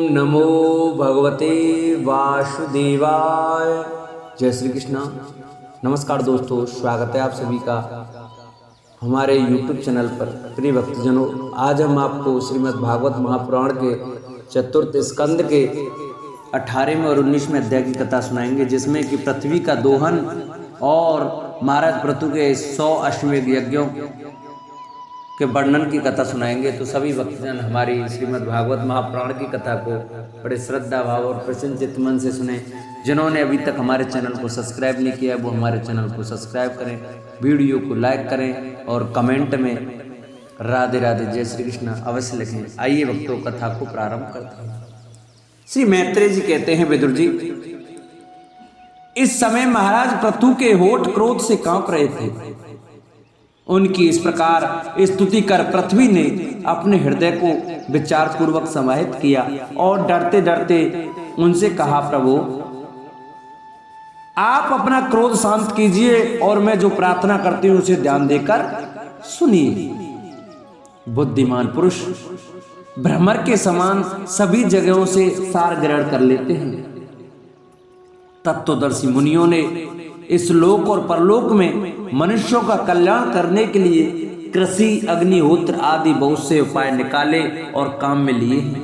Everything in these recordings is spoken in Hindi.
नमो भगवते वासुदेवाय। जय श्री कृष्णा। नमस्कार दोस्तों, स्वागत है आप सभी का हमारे YouTube चैनल पर। प्रिय भक्तजनों, आज हम आपको श्रीमद् भागवत महापुराण के चतुर्थ स्कंद के 18वें और 19वें अध्याय की कथा सुनाएंगे, जिसमें कि पृथ्वी का दोहन और महाराज पृथु के 100 अश्वमेध यज्ञों के वर्णन की कथा सुनाएंगे। तो सभी भक्तजन हमारी श्रीमद् भागवत महापुराण की कथा को बड़े श्रद्धा भाव और प्रसन्न चित्त मन से सुने। जिन्होंने अभी तक हमारे चैनल को सब्सक्राइब नहीं किया है वो हमारे चैनल को सब्सक्राइब करें, वीडियो को लाइक करें और कमेंट में राधे राधे जय श्री कृष्ण अवश्य लिखें। आइए भक्तों, कथा को प्रारंभ करते हैं। श्री मैत्रेय जी कहते हैं, विदुर जी, इस समय महाराज पृथु के होठ क्रोध से कांप रहे थे। उनकी इस प्रकार स्तुति कर पृथ्वी ने अपने हृदय को विचार पूर्वक समाहित किया और डरते डरते उनसे कहा, प्रभु आप अपना क्रोध शांत कीजिए और मैं जो प्रार्थना करती हूं उसे ध्यान देकर सुनिए। बुद्धिमान पुरुष भ्रमर के समान सभी जगहों से सार ग्रहण कर लेते हैं। तत्वदर्शी मुनियों ने इस लोक और परलोक में मनुष्यों का कल्याण करने के लिए कृषि, अग्निहोत्र आदि बहुत से उपाय निकाले और काम में लिए हैं।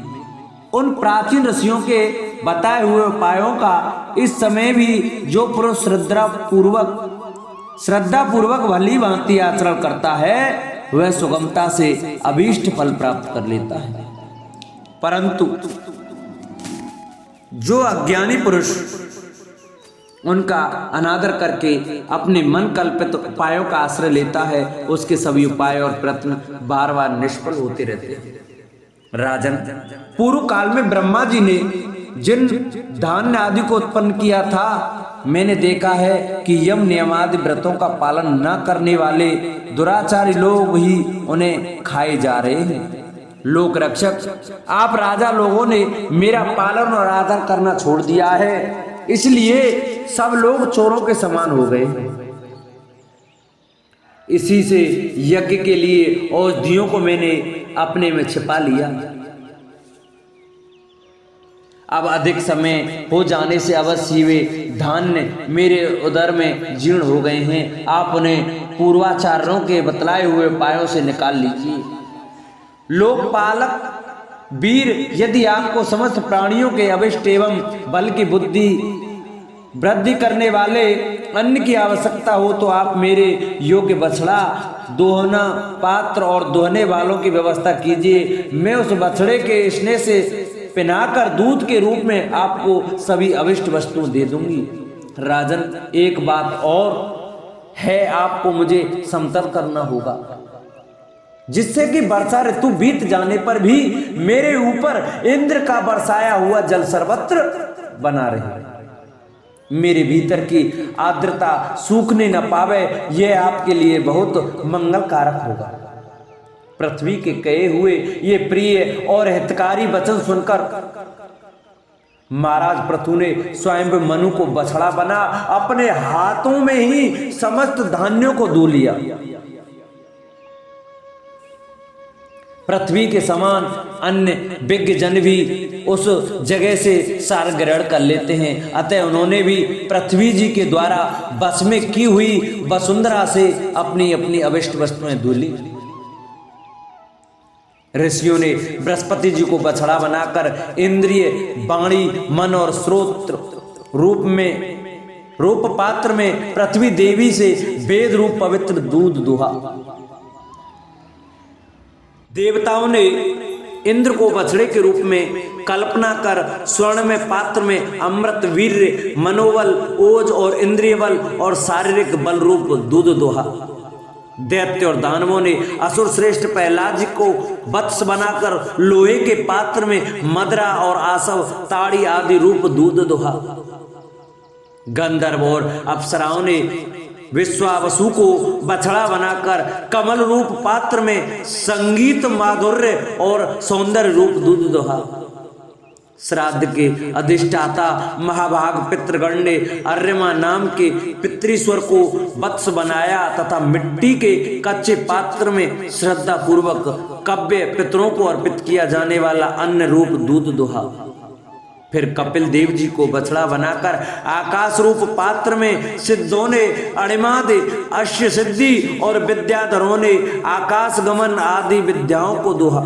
उन प्राचीन ऋषियों के बताए हुए उपायों का इस समय भी जो पुरुष श्रद्धा पूर्वक भली भांति आचरण करता है वह सुगमता से अभीष्ट फल प्राप्त कर लेता है। परंतु जो अज्ञानी पुरुष उनका अनादर करके अपने मन कल्पित उपायों का आश्रय लेता है, उसके सभी उपाय और प्रयत्न बार बार निष्फल होते रहते हैं। राजन, पूर्व काल में ब्रह्मा जी ने जिन धान्य आदि को उत्पन्न किया था, मैंने देखा है कि यम नियमादि व्रतों का पालन न करने वाले दुराचारी लोग ही उन्हें खाए जा रहे हैं। लोक रक्षक, आप राजा लोगों ने मेरा पालन और आदर करना छोड़ दिया है, इसलिए सब लोग चोरों के समान हो गए। इसी से यज्ञ के लिए औषधियों को मैंने अपने में छिपा लिया। अब अधिक समय हो जाने से अवश्य वे धान्य मेरे उदर में जीर्ण हो गए हैं। आप उन्हें पूर्वाचार्यों के बतलाए हुए उपायों से निकाल लीजिए। लोकपालक वीर, यदि आपको समस्त प्राणियों के अभिष्ट एवं बल की बुद्धि वृद्धि करने वाले अन्न की आवश्यकता हो तो आप मेरे योग्य बछड़ा, दोहना पात्र और दोहने वालों की व्यवस्था कीजिए। मैं उस बछड़े के स्नेह से पिनाकर दूध के रूप में आपको सभी अभिष्ट वस्तुएं दे दूंगी। राजन, एक बात और है, आपको मुझे समतल करना होगा, जिससे कि वर्षा ऋतु बीत जाने पर भी मेरे ऊपर इंद्र का बरसाया हुआ जल सर्वत्र बना रहे। मेरे भीतर की आर्द्रता सूखने न पावे, यह आपके लिए बहुत मंगलकारक होगा। पृथ्वी के कहे हुए ये प्रिय और हितकारी वचन सुनकर महाराज पृथु ने स्वयं मनु को बछड़ा बना अपने हाथों में ही समस्त धान्यों को धो लिया। पृथ्वी के समान अन्य विज्ञ जन भी उस जगह से सार ग्रहण कर लेते हैं। अतः उन्होंने भी पृथ्वी जी के द्वारा बस में की हुई वसुंधरा से अपनी अपनी अभिष्ट वस्तुएं धो ली। ऋषियों ने बृहस्पति जी को बछड़ा बनाकर इंद्रिय, वाणी, मन और श्रोत्र रूप पात्र में पृथ्वी देवी से वेद रूप पवित्र दूध दुहा। देवताओं ने इंद्र को बछड़े के रूप में कल्पना कर स्वर्ण में पात्र में अमृत, वीर्य, मनोबल, ओज और इंद्रिय बल और शारीरिक बल रूप दूध दोहा। दैत्य और दानवों ने असुर श्रेष्ठ प्रहलाद जी को वत्स बनाकर लोहे के पात्र में मदरा और आसव, ताड़ी आदि रूप दूध दोहा। गंधर्व और अप्सराओं ने विश्वावसु को बछड़ा बनाकर कमल रूप पात्र में संगीत, माधुर्य और सौंदर्य रूप दूध दोहा। श्राद्ध के अधिष्ठाता महाभाग पितृगण ने अर्यमा नाम के पितृश्वर को वत्स बनाया तथा मिट्टी के कच्चे पात्र में श्रद्धा पूर्वक कव्य पितरों को अर्पित किया जाने वाला अन्न रूप दूध दोहा। फिर कपिल देव जी को बछड़ा बनाकर आकाश रूप पात्र में सिद्धों ने अणिमादि अश्य सिद्धि और विद्याधरों ने आकाश गमन आदि विद्याओं को दोहा।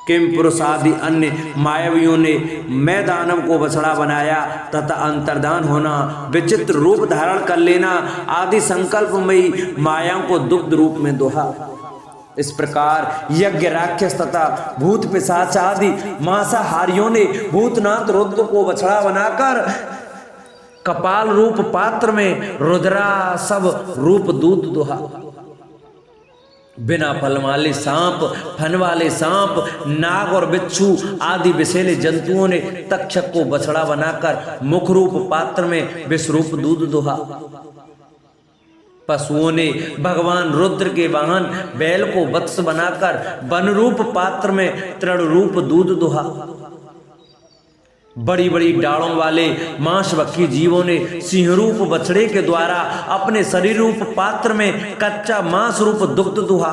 किम पुरुष आदि अन्य मायावियों ने मैं दानव को बछड़ा बनाया तथा अंतर्धान होना, विचित्र रूप धारण कर लेना आदि संकल्पमयी मायाओं को दुग्ध रूप में दोहा। इस प्रकार यज्ञ राक्षस तथा भूत पिशाच आदि मांसाहारियों ने भूतनाथ रुद्र को बछड़ा बनाकर कपाल रूप पात्र में रुद्रा सब रूप दूध दोहा। बिना फल वाले सांप, फन वाले सांप, नाग और बिच्छू आदि विषैले जंतुओं ने तक्षक को बछड़ा बनाकर मुख रूप पात्र में विषरूप दूध दोहा। पशुओं ने भगवान रुद्र के वाहन बैल को वत्स बनाकर वन रूप पात्र में तृण रूप दूध दोहा। बड़ी बड़ी डालों वाले मांसभक्षी जीवों ने सिंह रूप बछड़े के द्वारा अपने शरीर रूप पात्र में कच्चा मांस रूप दुग्ध दोहा।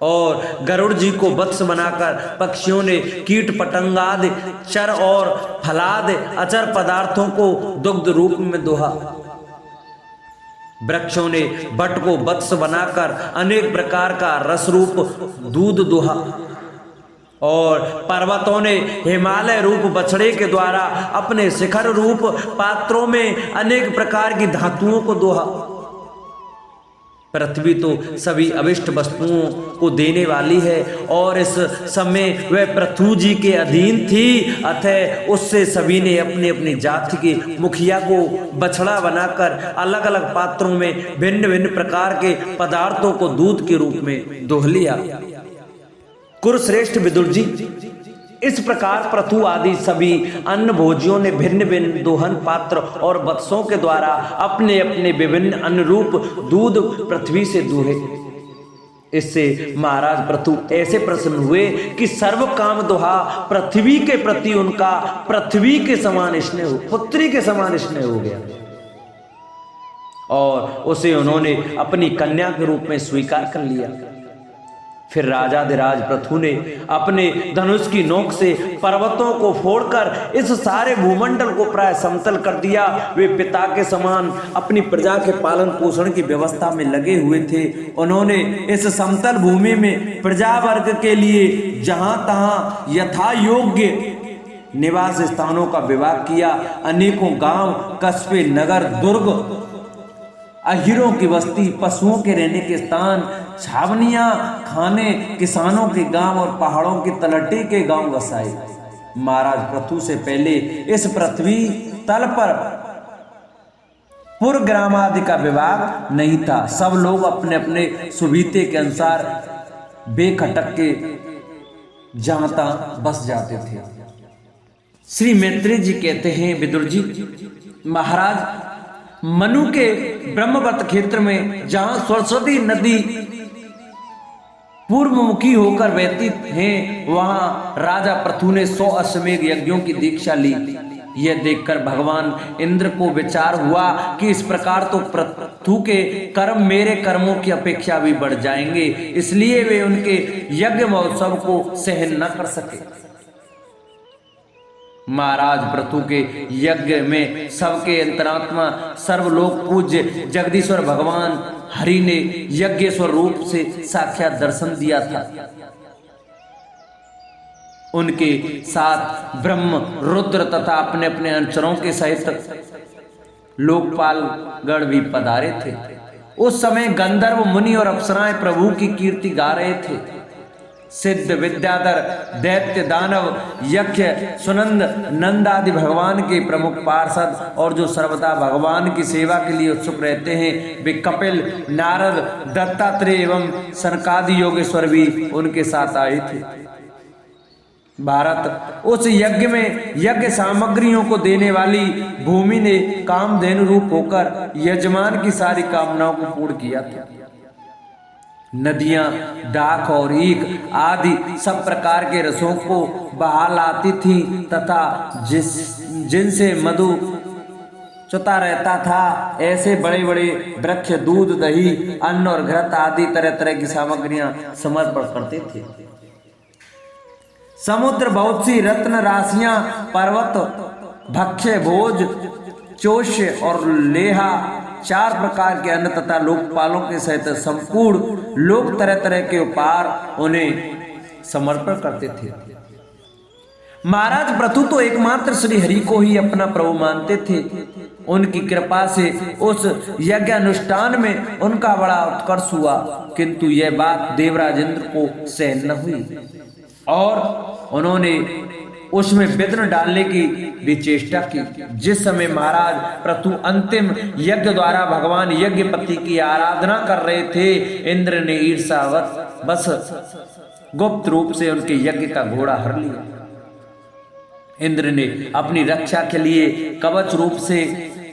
और गरुड़ जी को वत्स बनाकर पक्षियों ने कीट पतंगादि चर और फलादि अचर पदार्थों को दुग्ध रूप में दोहा। वृक्षों ने बट को वत्स बनाकर अनेक प्रकार का रस रूप दूध दोहा। और पर्वतों ने हिमालय रूप बछड़े के द्वारा अपने शिखर रूप पात्रों में अनेक प्रकार की धातुओं को दोहा। पृथ्वी तो सभी अविष्ट वस्तुओं को देने वाली है और इस समय वह पृथु जी के अधीन थी, अतः उससे सभी ने अपनी अपनी जाति के मुखिया को बछड़ा बनाकर अलग अलग पात्रों में भिन्न भिन्न प्रकार के पदार्थों को दूध के रूप में दोह लिया। कुरुश्रेष्ठ विदुर जी, इस प्रकार पृथु आदि सभी अन्न भोजियों ने भिन्न भिन्न दोहन पात्र और वत्सों के द्वारा अपने अपने विभिन्न अनुरूप दूध पृथ्वी से दूहे। इससे महाराज पृथु ऐसे प्रसन्न हुए कि सर्व काम दोहा पृथ्वी के प्रति उनका पृथ्वी के समान स्नेह, पुत्री के समान स्नेह हो गया और उसे उन्होंने अपनी कन्या के रूप में स्वीकार कर लिया। फिर राजाधिराज पृथु ने अपने धनुष की नोक से पर्वतों को फोड़कर इस सारे भूमंडल को प्राय समतल कर दिया। वे पिता के समान अपनी प्रजा के पालन पोषण की व्यवस्था में लगे हुए थे। उन्होंने इस समतल भूमि में प्रजा वर्ग के लिए जहां तहां यथा योग्य निवास स्थानों का विभाग किया। अनेकों गांव, कस्बे, नगर, दुर्ग, अहिरों की बस्ती, पशुओं के रहने के स्थान, छावनियां, खाने, किसानों के गांव और पहाड़ों की तलहटी के गांव बसाए। महाराज पृथु से पहले इस पृथ्वी तल पर पुर ग्राम आदि का विभाग नहीं था। सब लोग अपने अपने सुविधे के अनुसार बेखटक के जहां तहां बस जाते थे। श्री मैत्रेय जी कहते हैं, विदुर जी, महाराज मनु के ब्रह्मवत क्षेत्र में जहां सरस्वती नदी पूर्वमुखी होकर बहती है, वहां राजा पृथु ने 100 अश्वमेध यज्ञों की दीक्षा ली। यह देखकर भगवान इंद्र को विचार हुआ कि इस प्रकार तो पृथु के कर्म मेरे कर्मों की अपेक्षा भी बढ़ जाएंगे, इसलिए वे उनके यज्ञ महोत्सव को सहन न कर सके। महाराज पृथु के यज्ञ में सबके अंतरात्मा सर्वलोक पूज्य जगदीश्वर भगवान हरि ने यज्ञेश्वर रूप से साक्षात दर्शन दिया था। उनके साथ ब्रह्म, रुद्र तथा अपने अपने अनुचरों के सहित लोकपाल गण भी पधारे थे। उस समय गंधर्व, मुनि और अप्सराएं प्रभु की कीर्ति गा रहे थे। सिद्ध, विद्याधर, दैत्य, दानव, यक्ष, सुनंद, नंद आदि भगवान के प्रमुख पार्षद और जो सर्वदा भगवान की सेवा के लिए उत्सुक रहते हैं, वे कपिल, नारद, दत्तात्रेय एवं सनकादि योगेश्वर भी उनके साथ आए थे। भारत, उस यज्ञ में यज्ञ सामग्रियों को देने वाली भूमि ने कामधेनु रूप होकर यजमान की सारी कामनाओं को पूर्ण किया था। नदियां, डाक और ईख आदि सब प्रकार के रसों को बहा लाती थी तथा जिनसे मधु चुता रहता था, ऐसे बड़े बड़े वृक्ष दूध, दही, अन्न और घृत आदि तरह तरह की सामग्रियां समर्पण करते थे। समुद्र बहुत सी रत्न राशियां, पर्वत, भक्ष्य भोज, चोष्य और लेहा, 4 प्रकार के अन्न तथा लोकपालों के सहित संपूर्ण लोग तरह तरह के उपहार उन्हें समर्पण करते थे। महाराज पृथु तो एकमात्र श्री हरि को ही अपना प्रभु मानते थे। उनकी कृपा से उस यज्ञ अनुष्ठान में उनका बड़ा उत्कर्ष हुआ, किंतु यह बात देवराज इंद्र को सहन न हुई और उन्होंने उसमें विघ्न डालने की भी चेष्टा की। जिस समय महाराज पृथु अंतिम यज्ञ द्वारा भगवान यज्ञपति की आराधना कर रहे थे, इंद्र ने ईर्ष्यावश बस गुप्त रूप से उनके यज्ञ का घोड़ा हर लिया। इंद्र ने अपनी रक्षा के लिए कवच रूप से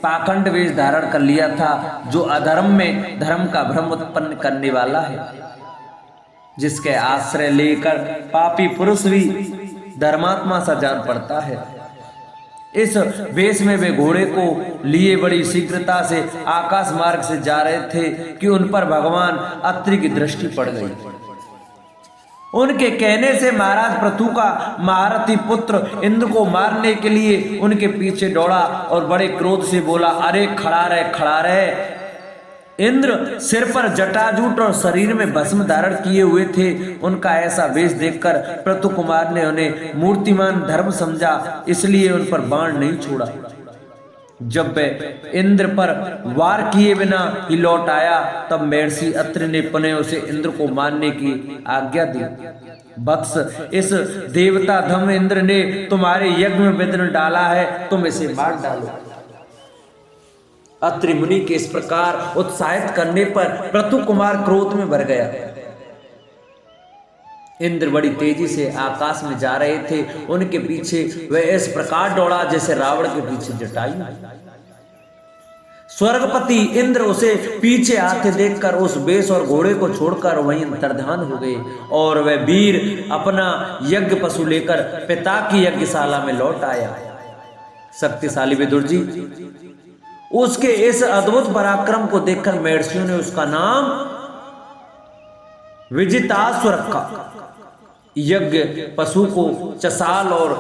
पाखंड वेश धारण कर लिया था, जो अधर्म में धर्म का भ्रम उत्पन्न करने वाला है, जिसके आश्रय लेकर पापी पुरुष भी धर्मात्मा सा जान पड़ता है। इस वेश में वे घोड़े को लिए बड़ी शीघ्रता से आकाश मार्ग से जा रहे थे कि उन पर भगवान अत्रि की दृष्टि पड़ गई। उनके कहने से महाराज पृथु का महारथी पुत्र इंद्र को मारने के लिए उनके पीछे दौड़ा और बड़े क्रोध से बोला, अरे खड़ा रहे, खड़ा रहे। इंद्र सिर पर जटाजूट और शरीर में भस्म धारण किए हुए थे। उनका ऐसा वेश देखकर पृथु कुमार ने उन्हें मूर्तिमान धर्म समझा, इसलिए उन पर बाण नहीं छोड़ा। जब वह इंद्र पर वार किए बिना ही लौट आया, तब महर्षि अत्रि ने पुनः उसे इंद्र को मारने की आज्ञा दी। वत्स, इस देवता धम इंद्र ने तुम्हारे यज्ञ में विघ्न डाला है, तुम इसे मार डालो। अत्रि मुनि के इस प्रकार उत्साहित करने पर पृथु कुमार क्रोध में भर गया। इंद्र बड़ी तेजी से आकाश में जा रहे थे। उनके पीछे वह इस प्रकार दौड़ा जैसे रावण के पीछे जटायु। स्वर्गपति इंद्र उसे पीछे आते देखकर उस बेश और घोड़े को छोड़कर वहीं अंतर्धान हो गए और वह वीर अपना यज्ञ पशु लेकर पिता की यज्ञशाला में लौट आया। शक्तिशाली विदुर जी, उसके इस अद्भुत पराक्रम को देखकर महर्षियों ने उसका नाम विजिताश्व रखा। यज्ञ पशु को चसाल और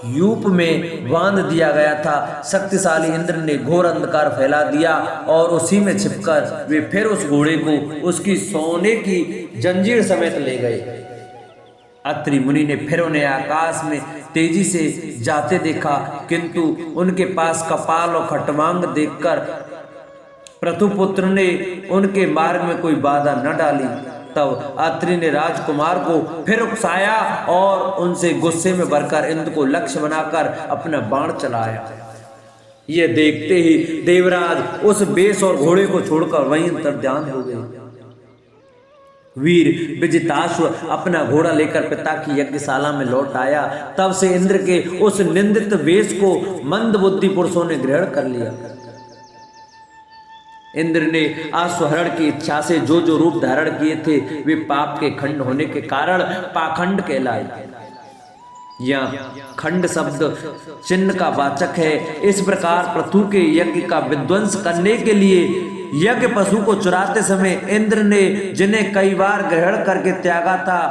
यूप में बांध दिया गया था। शक्तिशाली इंद्र ने घोर अंधकार फैला दिया और उसी में छिपकर वे फिर उस घोड़े को उसकी सोने की जंजीर समेत ले गए। अत्रि मुनि ने फिर उन्हें आकाश में तेजी से जाते देखा, किंतु उनके पास कपाल और खटवांग देखकर पृथुपुत्र ने उनके मार्ग में कोई बाधा न डाली। तब अत्रि ने राजकुमार को फिर उकसाया और उनसे गुस्से में भरकर इंद्र को लक्ष्य बनाकर अपना बाण चलाया। यह देखते ही देवराज उस बेश और घोड़े को छोड़कर वहीं अंतर्ध्यान हो गए। वीर विजिताश्व अपना घोड़ा लेकर पिता की यज्ञशाला में लौट आया। तब से इंद्र के उस निंदित वेश को मंद बुद्धि पुरुषों ने ग्रहण कर लिया। इंद्र ने आश्वहरण की इच्छा से जो जो रूप धारण किए थे, वे पाप के खंड होने के कारण पाखंड कहलाए। यह खंड शब्द चिन्ह का वाचक है। इस प्रकार पृथु के यज्ञ का विध्वंस करने के लिए यज्ञ पशु को चुराते समय इंद्र ने जिन्हें कई बार ग्रहण करके त्यागा था,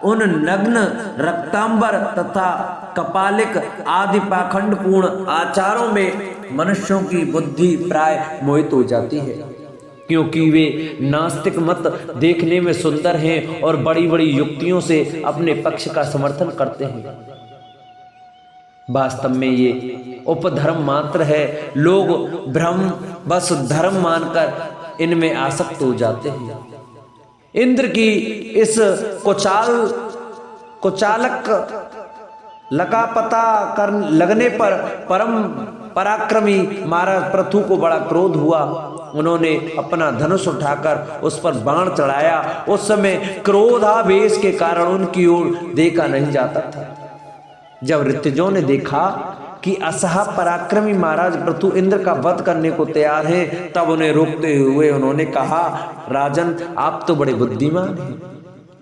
उन नग्न, रक्तांबर तथा कपालिक आदि पाखंड पूर्ण आचारों में मनुष्यों की बुद्धि प्राय मोहित हो जाती है, क्योंकि वे नास्तिक मत देखने में सुंदर हैं और बड़ी बड़ी युक्तियों से अपने पक्ष का समर्थन करते हैं। वास्तव में ये उपधर्म मात्र है। लोग भ्रम बस धर्म मानकर इनमें आसक्त हो जाते हैं। इंद्र की इस कुचालक लका पता कर लगने पर परम पराक्रमी महाराज पृथु को बड़ा क्रोध हुआ। उन्होंने अपना धनुष उठाकर उस पर बाण चढ़ाया। उस समय क्रोधावेश के कारण उनकी ओर देखा नहीं जाता था। जब ऋतुजों ने देखा कि असहा पराक्रमी महाराज पृथु इंद्र का वध करने को तैयार हैं, तब उन्हें रोकते हुए उन्होंने कहा, राजन, आप तो बड़े बुद्धिमान हैं,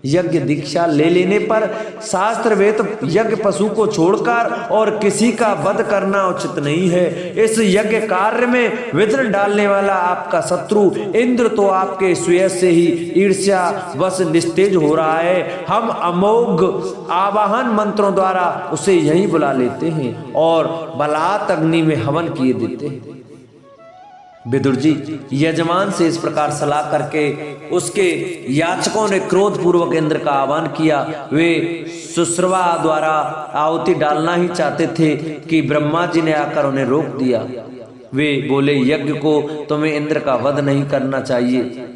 यज्ञ दीक्षा ले लेने पर शास्त्र वेद यज्ञ पशु को छोड़कर और किसी का वध करना उचित नहीं है। इस यज्ञ कार्य में विघ्न डालने वाला आपका शत्रु इंद्र तो आपके सुयश से ही ईर्ष्या वश निस्तेज हो रहा है। हम अमोघ आवाहन मंत्रों द्वारा उसे यहीं बुला लेते हैं और बलात् अग्नि में हवन किए देते हैं। विदुर जी यजमान से इस प्रकार सलाह करके उसके याचकों ने क्रोध पूर्वक इंद्र का आह्वान किया। वे सुश्रवा द्वारा आहुति डालना ही चाहते थे कि ब्रह्मा जी ने आकर उन्हें रोक दिया। वे बोले, यज्ञ को तुम्हें इंद्र का वध नहीं करना चाहिए।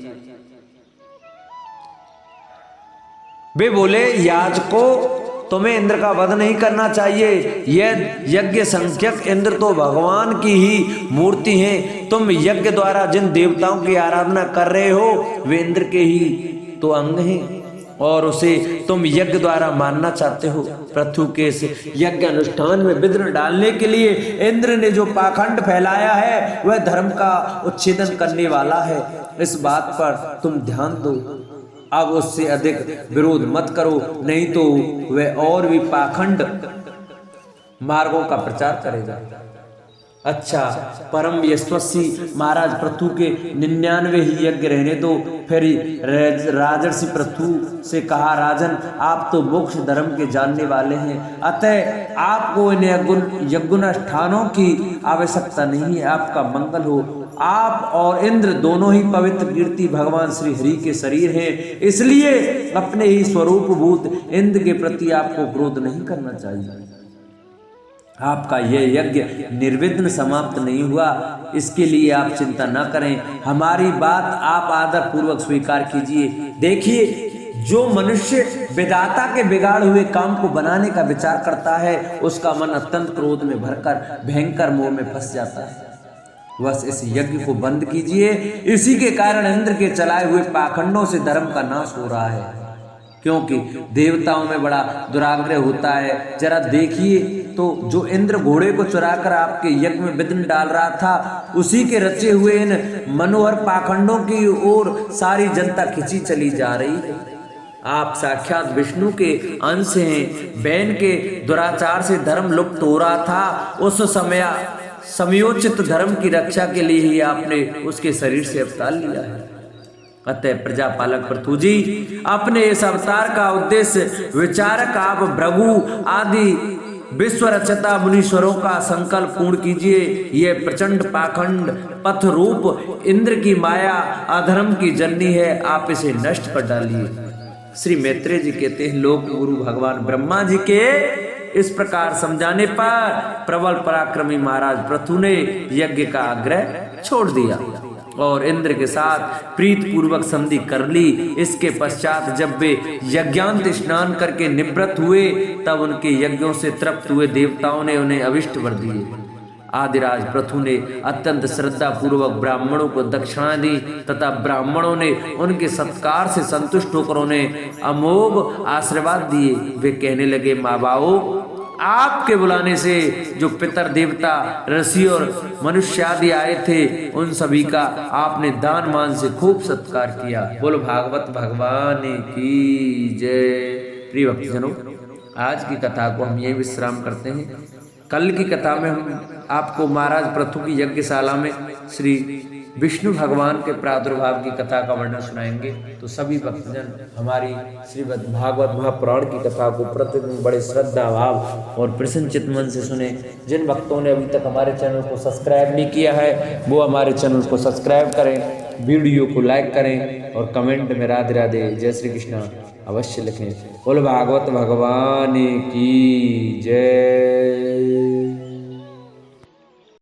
वे बोले, याचकों तुम्हें इंद्र का वध नहीं करना चाहिए। यह यज्ञ संख्यक इंद्र तो भगवान की ही मूर्ति हैं। तुम यज्ञ द्वारा जिन देवताओं की आराधना कर रहे हो वे इंद्र के ही तो अंग हैं और उसे तुम यज्ञ द्वारा मानना चाहते हो। पृथु के इस यज्ञ अनुष्ठान में विघ्न डालने के लिए इंद्र ने जो पाखंड फैलाया है वह धर्म का उच्छेदन करने वाला है। इस बात पर तुम ध्यान दो। अब उससे अधिक विरोध मत करो, नहीं तो वह और भी पाखंड मार्गों का प्रचार करेगा। अच्छा, परम यशस्वी महाराज पृथु के 99 ही यज्ञ रहने दो। फिर राजर्षि पृथु से कहा, राजन आप तो मोक्ष धर्म के जानने वाले हैं, अतः आपको इन यज्ञानुष्ठानों की आवश्यकता नहीं है। आपका मंगल हो। आप और इंद्र दोनों ही पवित्र कीर्ति भगवान श्री हरि के शरीर हैं, इसलिए अपने ही स्वरूप भूत इंद्र के प्रति आपको क्रोध नहीं करना चाहिए। आपका यह यज्ञ निर्विघ्न समाप्त नहीं हुआ, इसके लिए आप चिंता न करें। हमारी बात आप आदर पूर्वक स्वीकार कीजिए। देखिए, जो मनुष्य विधाता के बिगाड़ हुए काम को बनाने का विचार करता है उसका मन अत्यंत क्रोध में भरकर भयंकर मोह में फंस जाता है। बस इस यज्ञ को बंद कीजिए। इसी के कारण इंद्र के चलाए हुए पाखंडों से धर्म का नाश हो रहा है, क्योंकि देवताओं में बड़ा दुराग्रह होता है। जरा देखिए तो जो इंद्र घोड़े को चुराकर आपके यज्ञ में विघ्न डाल रहा था, उसी के रचे हुए इन मनोहर पाखंडों की ओर सारी जनता खिंची चली जा रही है। आप साक्षात विष्णु के अंश हैं। बैन के दुराचार से धर्म लुप्त हो रहा था, उस समय समयोचित धर्म की रक्षा के लिए ही आपने उसके शरीर से अवतार लिया है। अतः प्रजापालक पृथु जी, अपने इस अवतार का उद्देश्य विचारक आप भृगु आदि विश्व रचता मुनीश्वरों का संकल्प पूर्ण कीजिए। यह प्रचंड पाखंड पथ रूप इंद्र की माया अधर्म की जननी है, आप इसे नष्ट कर डालिए। श्री मैत्रेय जी कहते हैं, लोक गुरु भगवान ब्रह्मा जी के इस प्रकार समझाने पर प्रबल पराक्रमी महाराज पृथु ने यज्ञ का आग्रह छोड़ दिया और इंद्र के साथ प्रीत पूर्वक संधि कर ली। इसके पश्चात जब वे यज्ञांत स्नान करके निवृत्त हुए तब उनके यज्ञों से तृप्त हुए देवताओं ने उन्हें अभिष्ट वर दिए। आदिराज पृथु ने अत्यंत श्रद्धा पूर्वक ब्राह्मणों को दक्षिणा दी तथा ब्राह्मणों ने उनके सत्कार से संतुष्ट होकर उन्हें अमोघ आशीर्वाद दिए। वे कहने लगे, माँ बाओ, आपके बुलाने से जो पितर देवता ऋषि और मनुष्य आदि आए थे उन सभी का आपने दान मान से खूब सत्कार किया। बोलो भागवत भगवान की जय। प्रिय भक्तजनों, आज की कथा को हम यही विश्राम करते हैं। कल की कथा में हम आपको महाराज पृथु की यज्ञशाला में श्री विष्णु भगवान के प्रादुर्भाव की कथा का वर्णन सुनाएंगे। तो सभी भक्तजन हमारी श्रीमद् भागवत महापुराण की कथा को प्रतिदिन बड़े श्रद्धा भाव और प्रसन्न चित्त मन से सुने। जिन भक्तों ने अभी तक हमारे चैनल को सब्सक्राइब नहीं किया है वो हमारे चैनल को सब्सक्राइब करें, वीडियो को लाइक करें और कमेंट में राधे राधे जय श्री कृष्णा अवश्य लिखें। बोलो भागवत भगवान की जय।